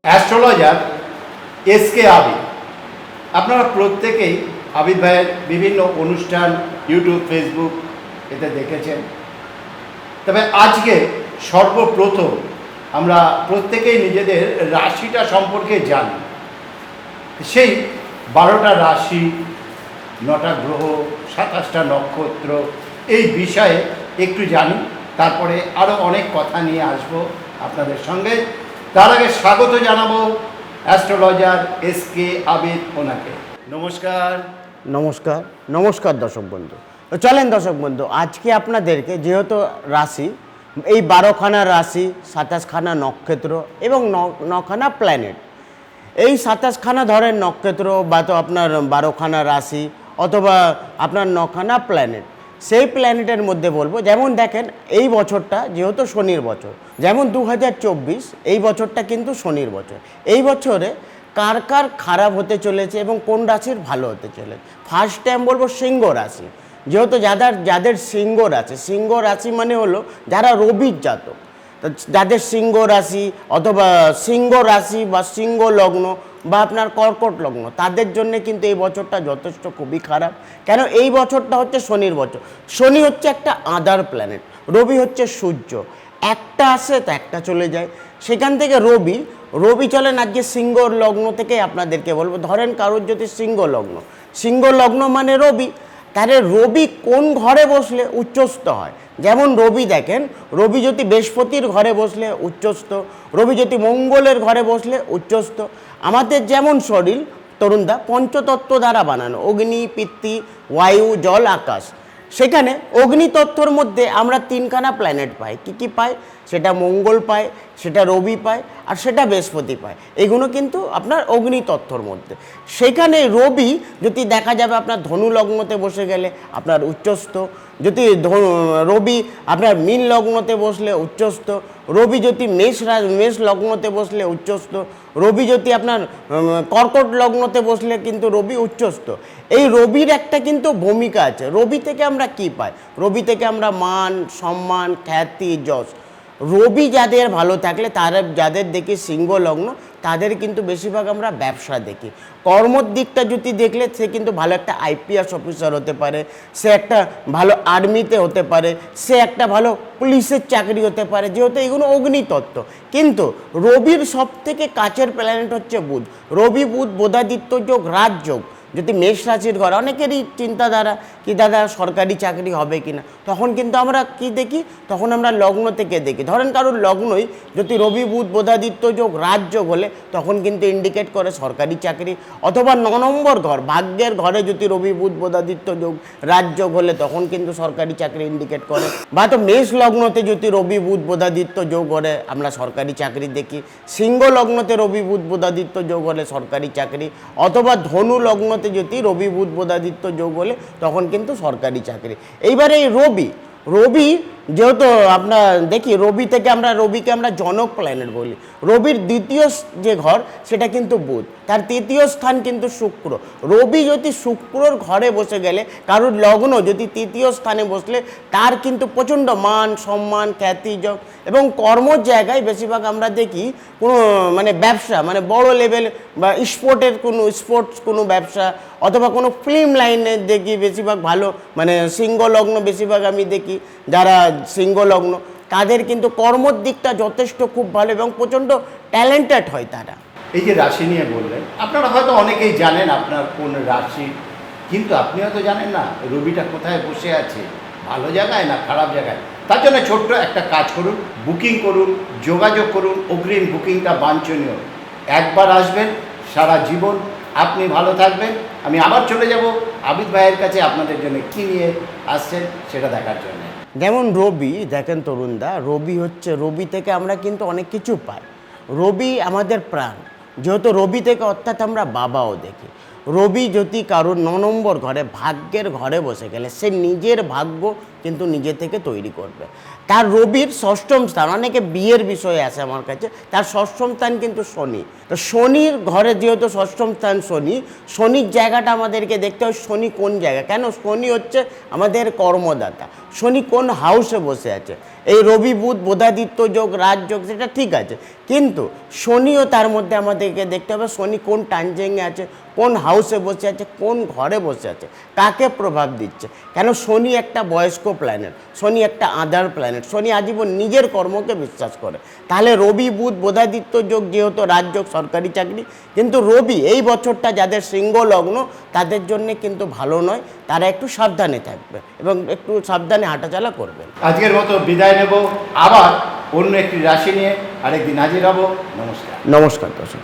Astrologer SK Abid. আপনারা প্রত্যেকেই আবিদ ভাইয়ের বিভিন্ন অনুষ্ঠান ইউটিউব, ফেসবুক এতে দেখেছেন। তবে আজকে সর্বপ্রথম আমরা প্রত্যেকেই নিজেদের রাশিটা সম্পর্কে জানি। সেই 12টা রাশি, 9টা গ্রহ, 27টা নক্ষত্র, এই বিষয়ে একটু জানি, তারপরে আরও অনেক কথা নিয়ে আসব আপনাদের সঙ্গে। তার আগে স্বাগত জানাবো অ্যাস্ট্রোলজার এসকে আবিদ ওনাকে। নমস্কার। নমস্কার নমস্কার দর্শক বন্ধু। চলেন দর্শক বন্ধু, আজকে আপনাদেরকে যেহেতু রাশি, এই 12খানা রাশি, 27খানা নক্ষত্র এবং 9খানা প্ল্যানেট, এই 27খানা ধরেন নক্ষত্র বা তো আপনার 12খানা রাশি অথবা আপনার 9খানা প্ল্যানেট, সেই প্ল্যানেটের মধ্যে বলবো। যেমন দেখেন, এই বছরটা যেহেতু শনির বছর, যেমন 2024 এই বছরটা কিন্তু শনির বছর। এই বছরে কার কার খারাপ হতে চলেছে এবং কোন রাশির ভালো হতে চলেছে। ফার্স্ট টাইম বলবো সিংহ রাশি, যেহেতু যাদের সিংহ রাশি, সিংহ রাশি মানে হলো যারা রবির জাতক, যাদের সিংহ রাশি অথবা সিংহ রাশি বা সিংহ লগ্ন বা আপনার কর্কট লগ্ন, তাদের জন্য কিন্তু এই বছরটা যথেষ্ট খুবই খারাপ। কেন? এই বছরটা হচ্ছে শনির বছর। শনি হচ্ছে একটা আদার প্ল্যানেট, রবি হচ্ছে সূর্য, একটা আসে তো একটা চলে যায়। সেখান থেকে রবি চলেন আজকে সিংহ লগ্ন থেকে আপনাদেরকে বলবো। ধরেন কারোর যদি সিংহ লগ্ন মানে রবি, তাহলে রবি কোন ঘরে বসলে উচ্চস্থ হয়। যেমন রবি দেখেন, রবি যদি বৃহস্পতির ঘরে বসলে উচ্চস্থ, রবি যদি মঙ্গলের ঘরে বসলে উচ্চস্থ। আমাদের যেমন শরীর তরুণদা পঞ্চতত্ত্ব দ্বারা বানানো, অগ্নি, পৃথ্বী, বায়ু, জল, আকাশ। সেখানে অগ্নিতত্ত্বর মধ্যে আমরা 3খানা প্ল্যানেট পাই। কি পাই? সেটা মঙ্গল পায়, সেটা রবি পায়, আর সেটা বৃহস্পতি পায়। এগুলো কিন্তু আপনার অগ্নিতত্ত্বর মধ্যে। সেখানে রবি যদি দেখা যাবে আপনার ধনু লগ্নতে বসে গেলে আপনার উচ্চস্থ, যদি রবি আপনার মীন লগ্নতে বসলে উচ্চস্থ, রবি যদি মেষ লগ্নতে বসলে উচ্চস্থ, রবি যদি আপনার কর্কট লগ্নতে বসলে কিন্তু রবি উচ্চস্থ। এই রবির একটা কিন্তু ভূমিকা আছে। রবি থেকে আমরা কি পাই? রবি থেকে আমরা মান, সম্মান, খ্যাতি, যশ। রবি যাদের ভালো থাকলে, যাদের দেখি সিংহ লগ্ন, তাদের কিন্তু বেশিরভাগ আমরা ব্যবসা দেখি। কর্মর দিকটা যদি দেখলে, সে কিন্তু ভালো একটা আইপিএস অফিসার হতে পারে, সে একটা ভালো আর্মিতে হতে পারে, সে একটা ভালো পুলিশের চাকরি হতে পারে, যেহেতু এগুলো অগ্নিতত্ত্ব। কিন্তু রবির সব থেকে কাছের প্ল্যানেট হচ্ছে বুধ। রবি বুধ বোধাদিত্য যোগ, রাজযোগ। যদি মেষ রাশির ঘর, অনেকেরই চিন্তাধারা কি দাদা সরকারি চাকরি হবে কি না, তখন কিন্তু আমরা কি দেখি, তখন আমরা লগ্ন থেকে দেখি। ধরেন কারোর লগ্নই যদি রবি বুধ বোধাদিত্য যোগ, রাজযোগ হলে তখন কিন্তু ইন্ডিকেট করে সরকারি চাকরি। অথবা 9 নম্বর ঘর, ভাগ্যের ঘরে যদি রবি বুধ বোধাদিত্য যোগ, রাজযোগ হলে তখন কিন্তু সরকারি চাকরি ইন্ডিকেট করে। বা তো মেষ লগ্নতে যদি রবি বুধ বোধাদিত্য যোগ হলে আমরা সরকারি চাকরি দেখি। সিংহ লগ্নতে রবি বুধ বোধাদিত্য যোগ হলে সরকারি চাকরি। অথবা ধনু লগ্নতে যদি রবি বুধ বোধাদিত্য যোগ হলে তখন কিন্তু সরকারি চাকরি। এইবারে এই রবি যেহেতু আমরা দেখি, রবিকে আমরা জনক প্ল্যানেট বলি। রবির দ্বিতীয় যে ঘর সেটা কিন্তু বুধ, তার তৃতীয় স্থান কিন্তু শুক্র। রবি যদি শুক্রর ঘরে বসে গেলে, কারোর লগ্ন যদি তৃতীয় স্থানে বসলে, তার কিন্তু প্রচণ্ড মান, সম্মান, খ্যাতি, যোগ এবং কর্মর জায়গায় বেশিরভাগ আমরা দেখি কোনো মানে ব্যবসা, মানে বড় লেভেল বা স্পোর্টস কোনো ব্যবসা অথবা কোনো ফিল্ম লাইনে দেখি বেশিরভাগ ভালো, মানে সিংহ লগ্ন বেশিরভাগ আমি দেখি যারা সিংহ লগ্ন, তাদের কিন্তু কর্মর দিকটা যথেষ্ট খুব ভালো এবং প্রচণ্ড ট্যালেন্টেড হয় তারা। এই যে রাশি নিয়ে বললেন, আপনারা হয়তো অনেকেই জানেন আপনার কোন রাশি, কিন্তু আপনি হয়তো জানেন না রবিটা কোথায় বসে আছে, ভালো জায়গায় না খারাপ জায়গায়। তার জন্য ছোট্ট একটা কাজ করুন, বুকিং করুন, যোগাযোগ করুন। অগ্রিম বুকিংটা বাঞ্ছনীয়। একবার আসবেন, সারা জীবন আপনি ভালো থাকবেন। আমি আবার চলে যাব আবিদ ভাইয়ের কাছে আপনাদের জন্য কী নিয়ে আসছেন সেটা দেখার জন্য। যেমন রবি দেখেন তরুণদা, রবি থেকে আমরা কিন্তু অনেক কিছু পাই। রবি আমাদের প্রাণ, যেহেতু রবি থেকে অর্থাৎ আমরা বাবাও দেখি। রবি যদি কারোর 9 নম্বর ঘরে, ভাগ্যের ঘরে বসে গেলে, সে নিজের ভাগ্য কিন্তু নিজে থেকে তৈরি করবে। তার রবির ষষ্ঠম স্থান, অনেকে বিয়ের বিষয়ে আসে আমার কাছে, তার ষষ্ঠম স্থান কিন্তু শনি। তো শনির ঘরে যেহেতু ষষ্ঠম স্থান শনি, শনির জায়গাটা আমাদেরকে দেখতে হয় শনি কোন জায়গা, কেন শনি হচ্ছে আমাদের কর্মদাতা, শনি কোন হাউসে বসে আছে। এই রবি বুধ বোধাদিত্য যোগ রাজযোগ সেটা ঠিক আছে, কিন্তু শনিও তার মধ্যে আমাদেরকে দেখতে হবে শনি কোন টানজেঙে আছে, কোন হাউসে বসে আছে, কোন ঘরে বসে আছে, কাকে প্রভাব দিচ্ছে। কেন শনি একটা বয়স্ক প্ল্যানেট, শনি একটা আদার প্ল্যানেট, শনি আজীবন নিজের কর্মকে বিশ্বাস করে। তাহলে রবি বুধ বোধাদিত্য যোগ যেহেতু রাজযোগ সরকারি চাকরি, কিন্তু রবি এই বছরটা যাদের সিংহ লগ্ন তাদের জন্য কিন্তু ভালো নয়, তারা একটু সাবধানে থাকবে এবং একটু সাবধানে হাঁটাচলা করবেন। আজকের মতো বিদায় নেব, আবার অন্য একটি রাশি নিয়ে আরেকদিন হাজির হব। নমস্কার। নমস্কার দর্শক।